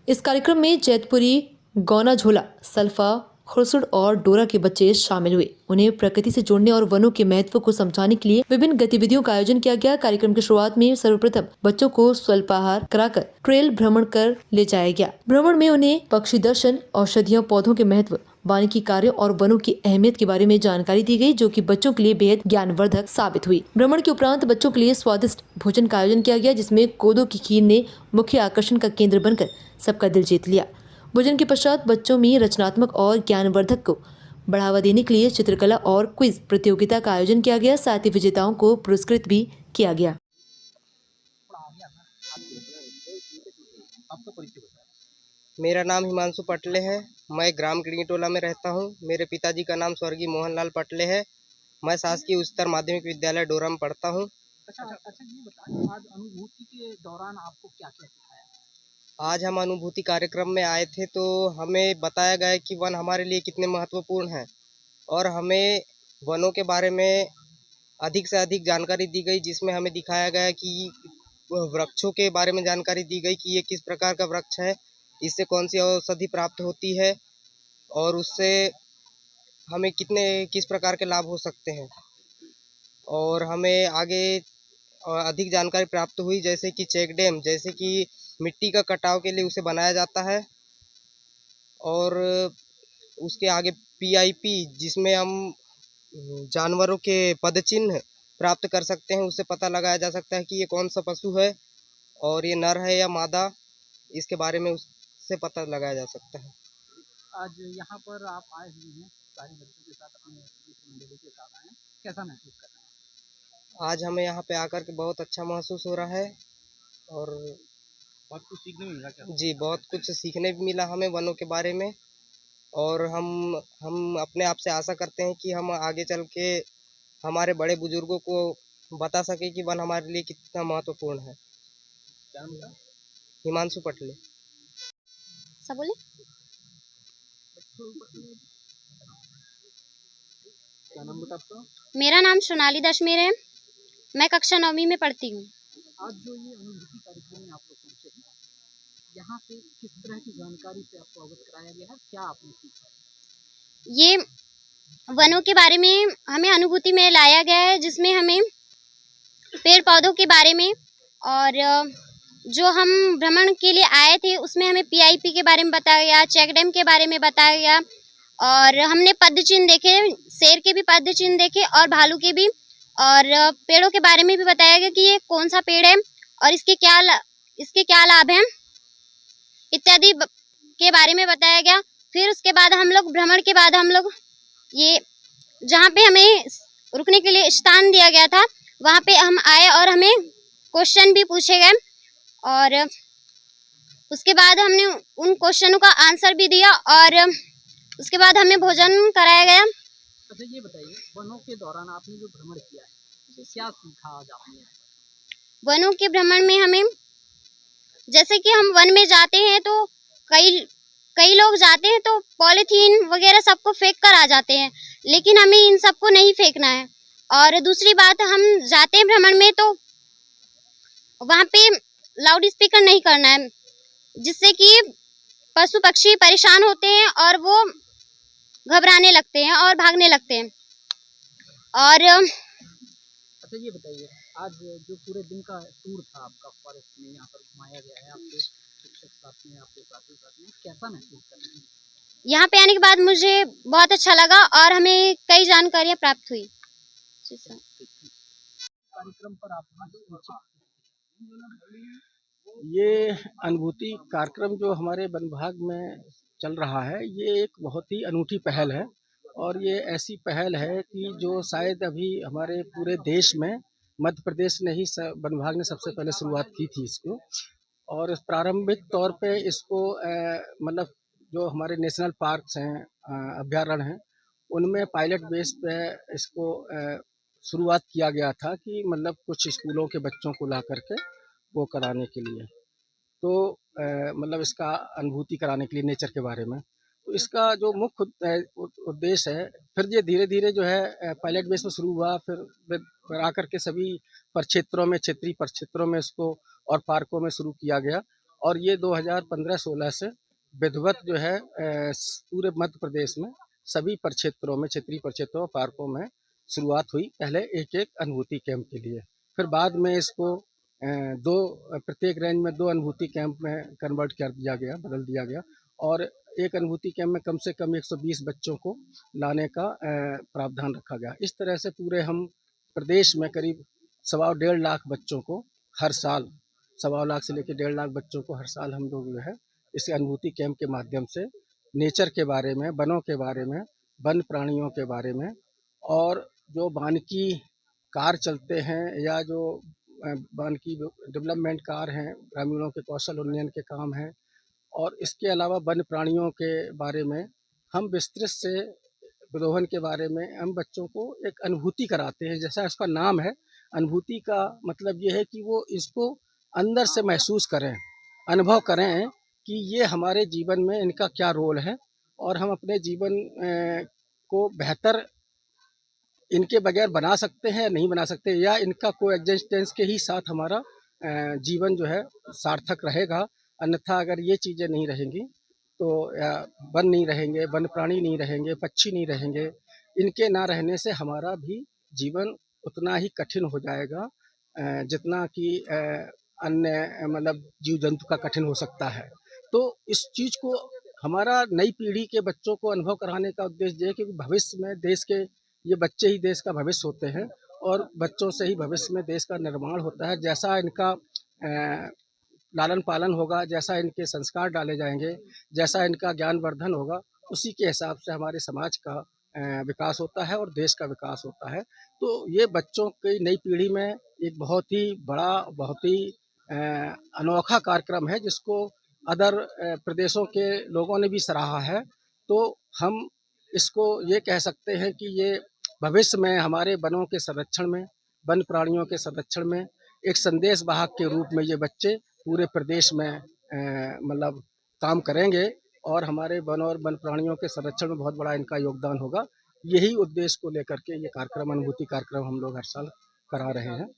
इस कार्यक्रम में जैतपुरी, गौना झोला, सल्फा, खुरसुड़ और डोरा के बच्चे शामिल हुए। उन्हें प्रकृति से जोड़ने और वनों के महत्व को समझाने के लिए विभिन्न गतिविधियों का आयोजन किया गया। कार्यक्रम की शुरुआत में सर्वप्रथम बच्चों को स्वल्पाहार कराकर ट्रेल भ्रमण कर ले जाया गया। भ्रमण में उन्हें पक्षी दर्शन, औषधियों, पौधों के महत्व, वानिकी कार्यों और वनों की अहमियत के बारे में जानकारी दी गई, जो कि बच्चों के लिए बेहद ज्ञानवर्धक साबित हुई। भ्रमण के उपरांत बच्चों के लिए स्वादिष्ट भोजन का आयोजन किया गया, जिसमें कोदो की खीर ने मुख्य आकर्षण का केंद्र बनकर सबका दिल जीत लिया। भोजन के पश्चात बच्चों में रचनात्मक और ज्ञानवर्धक को बढ़ावा देने के लिए चित्रकला और क्विज प्रतियोगिता का आयोजन किया गया। साथ ही विजेताओं को पुरस्कृत भी किया गया। मेरा नाम हिमांशु पटले है। मैं ग्राम किड़ीटोला में रहता हूँ। मेरे पिताजी का नाम स्वर्गीय मोहनलाल पटले है। मैं शासकीय उच्चतर माध्यमिक विद्यालय डोरा में पढ़ता हूँ। अच्छा, ये बताइए, आज अनुभूति के दौरान आपको क्या-क्या सिखाया? आज हम अनुभूति कार्यक्रम में आए थे तो हमें बताया गया कि वन हमारे लिए कितने महत्वपूर्ण हैं और हमें वनों के बारे में अधिक से अधिक जानकारी दी गई, जिसमें हमें दिखाया गया कि वृक्षों के बारे में जानकारी दी गई कि ये किस प्रकार का वृक्ष है, इससे कौन सी औषधि प्राप्त होती है और उससे हमें किस प्रकार के लाभ हो सकते हैं। और हमें आगे अधिक जानकारी प्राप्त हुई, जैसे कि चेक डैम, जैसे कि मिट्टी का कटाव के लिए उसे बनाया जाता है और उसके आगे पीआईपी, जिसमें हम जानवरों के पदचिन्ह प्राप्त कर सकते हैं। उससे पता लगाया जा सकता है कि ये कौन सा पशु है और ये नर है या मादा, इसके बारे में उससे पता लगाया जा सकता है। आज यहाँ पर आप आए हुए हैं, सारे बच्चों के साथ, अपने मित्र मंडली के साथ आए हैं, कैसा महसूस कर रहे हैं? आज हमें यहाँ पे आकर के बहुत अच्छा महसूस हो रहा है और बहुत कुछ सीखने मिला क्या? जी, बहुत कुछ सीखने भी मिला हमें वनों के बारे में और हम अपने आप से आशा करते हैं कि हम आगे चल के हमारे बड़े बुजुर्गों को बता सकें कि वन हमारे लिए कितना महत्वपूर्ण है। क्या नाम था? हिमांशु पटले। सब बोले? क्या नाम बता आपका? मेरा नाम सोनाली दशमेर है। मैं कक्षा 9वीं में पढ़ती हूँ। आज जो ये अनुभूति कार्यक्रम में आप लोग पहुँचे हैं, यहाँ पे किस तरह की जानकारी से आपको अवगत कराया गया है? क्या आपने सीखा? ये वनों के बारे में हमें अनुभूति में लाया गया है, जिसमें हमें पेड़ पौधों के बारे में और जो हम भ्रमण के लिए आए थे उसमें हमें पीआईपी के बारे में बताया गया, चेक डैम के बारे में बताया गया और हमने पद्मचिन्ह देखे, शेर के भी पद्मचिन्ह देखे और भालू के भी, और पेड़ों के बारे में भी बताया गया कि ये कौन सा पेड़ है और इसके क्या लाभ हैं इत्यादि के बारे में बताया गया। फिर उसके बाद हम लोग भ्रमण के बाद हम लोग ये जहाँ पे हमें रुकने के लिए स्थान दिया गया था वहाँ पे हम आए और हमें क्वेश्चन भी पूछे गए और उसके बाद हमने उन क्वेश्चनों का आंसर भी दिया और उसके बाद हमें भोजन कराया गया। अच्छा, ये बताइए, वनों के दौरान आपने जो भ्रमण किया है, क्या सीखा आज आपने? वनों के भ्रमण में हमें, जैसे कि हम वन में जाते हैं तो कई लोग जाते हैं तो पॉलीथीन वगैरह सबको फेंक कर आ जाते हैं, लेकिन हमें इन सबको नहीं फेंकना है। और दूसरी बात, हम जाते हैं भ्रमण में तो वहाँ पे लाउड स्पीकर नहीं करना है, जिससे कि पशु पक्षी परेशान होते हैं और वो घबराने लगते हैं और भागने लगते हैं। और अच्छा, ये बताइए, आज जो पूरे दिन का टूर था आपका फॉरेस्ट में, यहाँ पर घुमाया गया है, आपके शिक्षक साथ में, आपके साथी में, कैसा महसूस कर रहे हैं? यहाँ पे आने के बाद मुझे बहुत अच्छा लगा और हमें कई जानकारियाँ प्राप्त हुई। कार्यक्रम पर आप ये अनुभूति कार्यक्रम जो हमारे वन विभाग में चल रहा है, ये एक बहुत ही अनूठी पहल है और ये ऐसी पहल है कि जो शायद अभी हमारे पूरे देश में मध्य प्रदेश ने ही वन विभाग ने सबसे पहले शुरुआत की थी इसको। और प्रारंभिक तौर पे इसको मतलब जो हमारे नेशनल पार्क्स हैं, अभ्यारण्य हैं, उनमें पायलट बेस पे इसको शुरुआत किया गया था कि मतलब कुछ स्कूलों के बच्चों को ला करके वो कराने के लिए, तो मतलब इसका अनुभूति कराने के लिए नेचर के बारे में। तो इसका जो मुख्य उद्देश्य है, फिर ये धीरे धीरे जो है पायलट बेस में शुरू हुआ, फिर आकर के सभी प्रक्षेत्रों में, क्षेत्रीय प्रक्षेत्रों में इसको और पार्कों में शुरू किया गया और ये 2015-16 से विधिवत जो है पूरे मध्य प्रदेश में सभी प्रक्षेत्रों में, क्षेत्रीय प्रक्षेत्रों, पार्कों में शुरुआत हुई। पहले एक-एक अनुभूति कैंप के लिए, फिर बाद में इसको प्रत्येक रेंज में 2 अनुभूति कैंप में कन्वर्ट कर दिया गया, बदल दिया गया और एक अनुभूति कैंप में कम से कम 120 बच्चों को लाने का प्रावधान रखा गया। इस तरह से पूरे हम प्रदेश में करीब 1.25 लाख बच्चों को हर साल, 1.25 लाख से लेकर 1.5 लाख बच्चों को हर साल हम लोग जो है इस अनुभूति कैंप के माध्यम से नेचर के बारे में, वनों के बारे में, वन प्राणियों के बारे में और जो वानिकी कार्य चलते हैं या जो वानिकी डेवलपमेंट कार्य हैं, ग्रामीणों के कौशल उन्नयन के काम हैं और इसके अलावा वन प्राणियों के बारे में हम विस्तृत से विलोहन के बारे में हम बच्चों को एक अनुभूति कराते हैं। जैसा इसका नाम है, अनुभूति का मतलब ये है कि वो इसको अंदर से महसूस करें, अनुभव करें कि ये हमारे जीवन में इनका क्या रोल है और हम अपने जीवन को बेहतर इनके बगैर बना सकते हैं या नहीं बना सकते, या इनका कोएग्जिस्टेंस के ही साथ हमारा जीवन जो है सार्थक रहेगा। अन्यथा अगर ये चीज़ें नहीं रहेंगी तो वन नहीं रहेंगे, वन प्राणी नहीं रहेंगे, पक्षी नहीं रहेंगे, इनके ना रहने से हमारा भी जीवन उतना ही कठिन हो जाएगा जितना कि अन्य मतलब जीव जंतु का कठिन हो सकता है। तो इस चीज़ को हमारा नई पीढ़ी के बच्चों को अनुभव कराने का उद्देश्य ये है कि भविष्य में देश के ये बच्चे ही देश का भविष्य होते हैं और बच्चों से ही भविष्य में देश का निर्माण होता है। जैसा इनका लालन पालन होगा, जैसा इनके संस्कार डाले जाएंगे, जैसा इनका ज्ञानवर्धन होगा, उसी के हिसाब से हमारे समाज का विकास होता है और देश का विकास होता है। तो ये बच्चों की नई पीढ़ी में एक बहुत ही बड़ा, बहुत ही अनोखा कार्यक्रम है जिसको अदर प्रदेशों के लोगों ने भी सराहा है। तो हम इसको ये कह सकते हैं कि ये भविष्य में हमारे वनों के संरक्षण में, वन प्राणियों के संरक्षण में एक संदेश वाहक के रूप में ये बच्चे पूरे प्रदेश में मतलब काम करेंगे और हमारे वन और वन प्राणियों के संरक्षण में बहुत बड़ा इनका योगदान होगा। यही उद्देश्य को लेकर के ये कार्यक्रम, अनुभूति कार्यक्रम हम लोग हर साल करा रहे हैं।